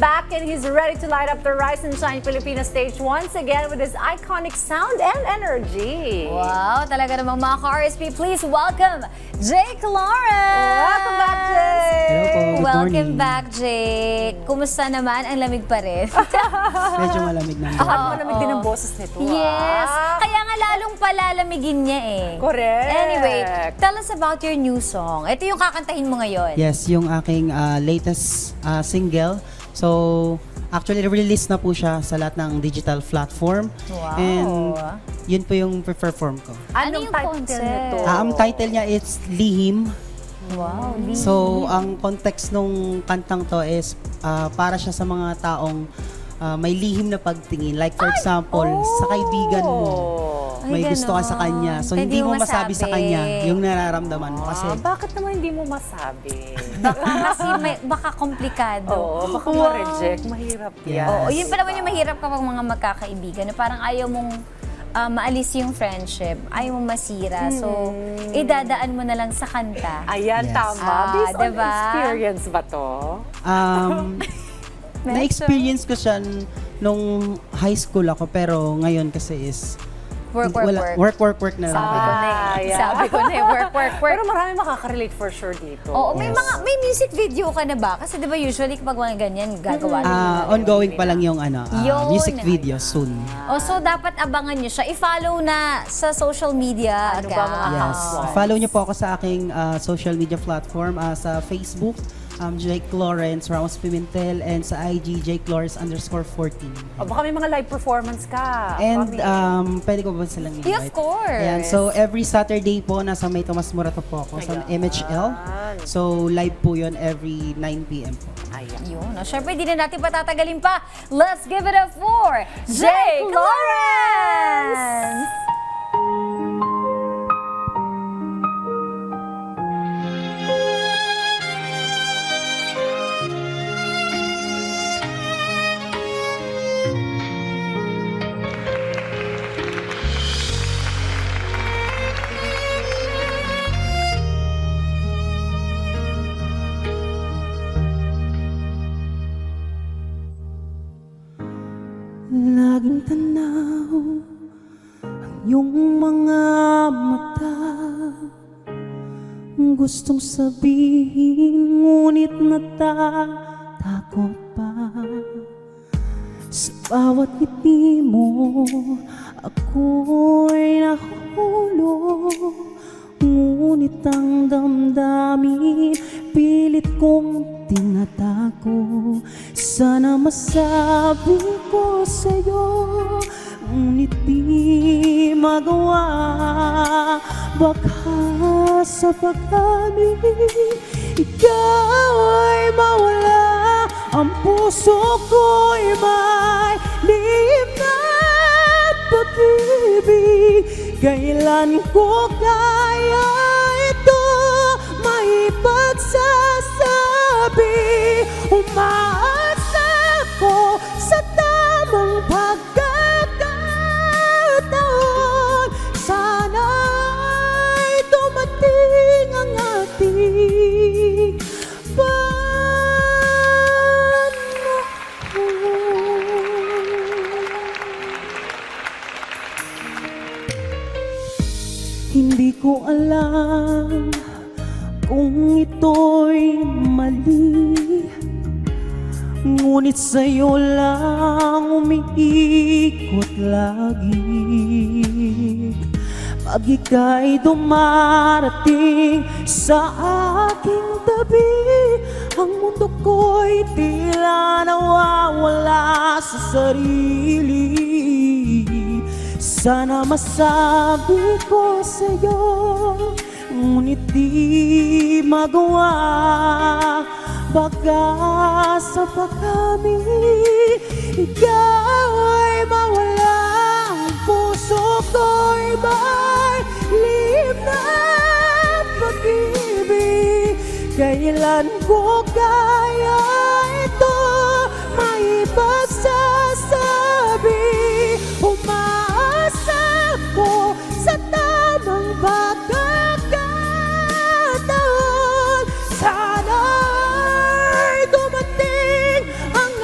back and he's ready to light up the Rise and Shine Pilipinas stage once again with his iconic sound and energy. Wow, talaga namang mga ka-RSP, please welcome Jake Lawrence! Welcome back, Jake! Hello po, good Welcome morning. back, Jake. Kumusta naman? Ang lamig pa rin. Medyo malamig na. At malamig din ang boses nito. Yes! ah. Kaya nga lalong palalamigin niya eh. Correct. Anyway, tell us about your new song. Ito yung kakantahin mo ngayon. Yes, yung aking latest single. So, actually, release na po siya sa lahat ng digital platform. Wow. And yun po yung perform ko. Anong yung title concept? nito? Ang title niya is Lihim. Wow. So, ang context nung kantang to is para siya sa mga taong may lihim na pagtingin. Like for example, sa kaibigan mo, Ay, may gusto ka sa ganon. kanya. So, Hindi hindi mo mo masabi sa masabi. kanya yung nararamdaman mo. Kasi, Bakit naman hindi mo masabi? Kasi baka komplikado. Oo, baka ma-reject. Mahirap yan. Oo, yun pa naman yung mahirap kapag mga magkakaibigan na parang ayaw mong maalis yung friendship, ayaw mong masira. So, idadaan mo na lang sa kanta. Ayan, Yes. tama. Based on Diba? experience ba to? na-experience ko siya nung high school ako, pero ngayon kasi is Work work na lang. Ayan. Sabi ko na work. Pero marami makaka-relate for sure dito. Oo, may Yes. may music video ka na ba? Kasi 'di ba usually kapag mga ganyan gagawa nila. Ongoing pa lang yung Yun. music video soon. So dapat abangan niyo siya. I-follow na sa social media Ano ba mga Yes. housewives? Follow niyo po ako sa aking social media platform sa Facebook, Jake Lawrence, Ramos Pimentel, and sa IG, Jake Lawrence_14. O, baka may mga live performance ka. And Kami. pwede ko ba silang invite? Yeah, of course. Ayan, so every Saturday po, nasa May Tomas Morato po ako sa Ayan. MHL. So live po yun every 9 p.m. po. Ayan. Yun. Syempre, di na natin patatagalin pa. Let's give it up for Jake Lawrence! Laging tanaw ang iyong mga mata, gustong sabihin ngunit natatakot pa. Sa bawat ngiti mo ako'y nahulog, ngunit ang damdamin pilit kong tinatago. Sana masabi ko sa'yo, ngunit di magawa. Baka sa pag-amin ikaw ay mawala. Ang puso ko'y may lihim na pag-ibig. Kailan ko kaya ito maipagsasabi? Umaasa ko sa tamang pagkakataon. Sana'y dumating ang ating Hindi ko alam kung ito'y mali, ngunit sa'yo lang umiikot lagi. Pag ika'y dumarating sa aking tabi, ang mundo ko'y tila nawawala sa sarili. Sana masabi ko sa'yo, ngunit di magawa. Baka sa pag-amin ikaw ay mawala. Ang puso ko'y may lihim na pag-ibig. Kailan ko kaya ito maipagsasabi? Umaasa ko sa tamang pagkakataon. Sana'y dumating ang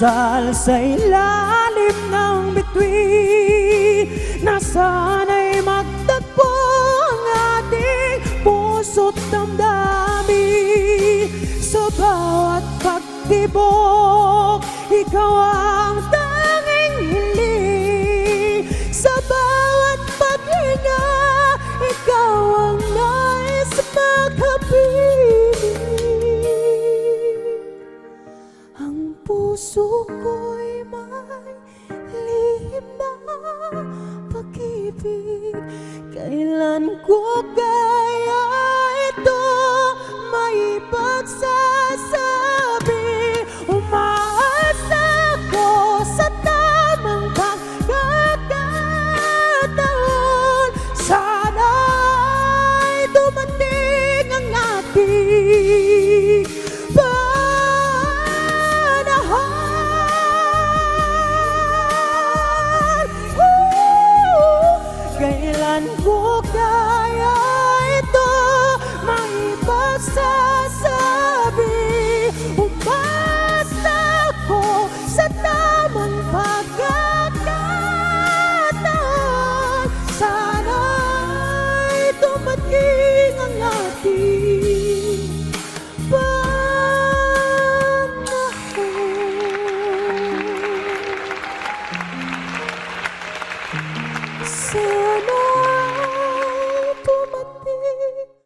Dasal sa ilalim ng bituin na sana'y magtagpo ang ating puso't damdamin. Sa bawat pagtibok, ikaw ang tanging hiling. Sa bawat paghinga, ikaw ang nais magkapiling. Ang puso ko'y may lihim na pag-ibig. Kailan ko